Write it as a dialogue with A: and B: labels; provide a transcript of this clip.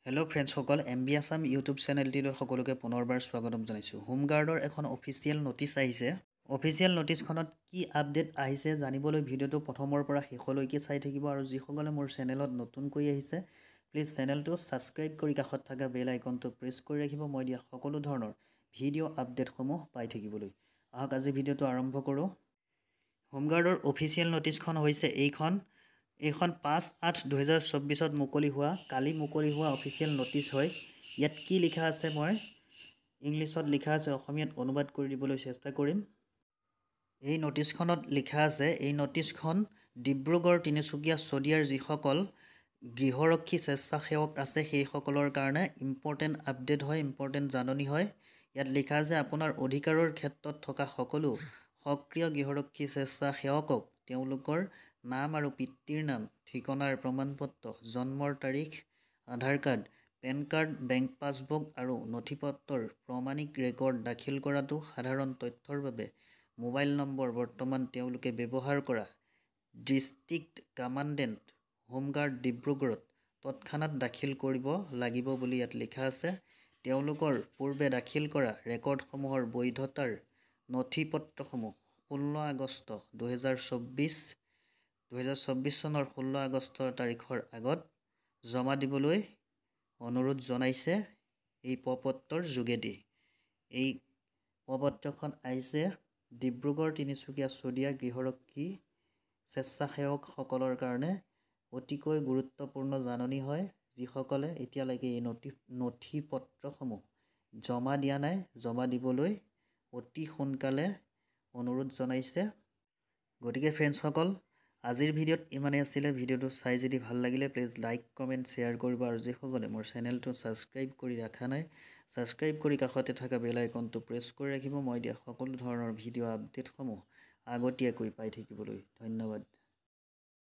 A: Hello' ফ্ৰেণ্ডসকল MB Assam YouTube চেনেলটিলৈ সকলোকে পুনৰবাৰ স্বাগতম জনাইছোঁ। হোমগাৰ্ডৰ এখন অফিচিয়েল নটিচ আহিছে। অফিচিয়েল নটিচখনত কি আপডেট আহিছে জানিবলৈ ভিডিঅ'টো প্ৰথমৰ পৰা শেষলৈকে চাই থাকিব আৰু যিসকলে মোৰ চেনেলত নতুনকৈ আহিছে প্লিজ চেনেলটো ছাবস্ক্ৰাইব কৰি কাষত থকা বেল আইকনটো প্ৰেছ কৰি ৰাখিব মই দিয়া সকলো ধৰণৰ ভিডিঅ' আপডেটসমূহ পাই থাকিবলৈ। আহক আজি ভিডিঅ'টো আৰম্ভ কৰোঁ। হোমগাৰ্ডৰ অফিচিয়েল নটিচখন হৈছে এইখন 5/8/2024 মুকলি হোৱা কালি মুকলি হোৱা অফিচিয়েল নটিচ হয়। ইয়াত কি লিখা আছে মই ইংলিছত লিখা আছে, অসমীয়াত অনুবাদ কৰি দিবলৈ চেষ্টা কৰিম। এই নটিচখনত লিখা আছে, এই নটিচখন ডিব্ৰুগড়, তিনিচুকীয়া, শদিয়াৰ যিসকল গৃহৰক্ষী স্বেচ্ছাসেৱক আছে সেইসকলৰ কাৰণে ইম্পৰ্টেণ্ট আপডেট হয়, ইম্পৰ্টেণ্ট জাননী হয়। ইয়াত লিখা আছে আপোনাৰ অধিকাৰৰ ক্ষেত্ৰত থকা সকলো সক্ৰিয় গৃহৰক্ষী স্বেচ্ছাসেৱকক তেওঁলোকৰ নাম আৰু পিতৃৰ নাম, ঠিকনাৰ প্ৰমাণপত্ৰ, জন্মৰ তাৰিখ, Aadhaar card, PAN card, bank passbook আৰু নথিপত্ৰৰ প্ৰমাণিক ৰেকৰ্ড দাখিল কৰাটো সাধাৰণ তথ্যৰ বাবে মোবাইল নম্বৰ বৰ্তমান তেওঁলোকে ব্যৱহাৰ কৰা ডিষ্ট্ৰিক্ট কামাণ্ডেণ্ট হোমগাৰ্ড ডিব্ৰুগড়ত তৎক্ষণাত দাখিল কৰিব লাগিব বুলি ইয়াত লিখা আছে। তেওঁলোকৰ পূৰ্বে দাখিল কৰা ৰেকৰ্ডসমূহৰ বৈধতাৰ নথিপত্ৰসমূহ 16 আগষ্ট 2024 চনৰ 16 আগষ্ট তাৰিখৰ আগত জমা দিবলৈ অনুৰোধ জনাইছে। এই প্ৰপত্ৰৰ যোগেদি এই প্ৰপত্ৰখন আহিছে ডিব্ৰুগড়, তিনিচুকীয়া, শদিয়া গৃহৰক্ষী স্বেচ্ছাসেৱকসকলৰ কাৰণে অতিকৈ গুৰুত্বপূৰ্ণ জাননী হয়। যিসকলে এতিয়ালৈকে এই নথিপত্ৰসমূহ জমা দিয়া নাই, জমা দিবলৈ অতি সোনকালে অনুৰোধ জনাইছে। গতিকে ফ্ৰেণ্ডসকল, আজিৰ ভিডিঅ'ত ইমানেই আছিলে। ভিডিঅ'টো চাই যদি ভাল লাগিলে প্লিজ লাইক, কমেণ্ট, শ্বেয়াৰ কৰিব আৰু যিসকলে মোৰ চেনেলটো ছাবস্ক্ৰাইব কৰি ৰখা নাই ছাবস্ক্ৰাইব কৰি কাষতে থকা বেল আইকনটো প্ৰেছ কৰি ৰাখিব মই দিয়া সকলো ধৰণৰ ভিডিঅ' আপডেটসমূহ আগতীয়াকৈ পাই থাকিবলৈ। ধন্যবাদ।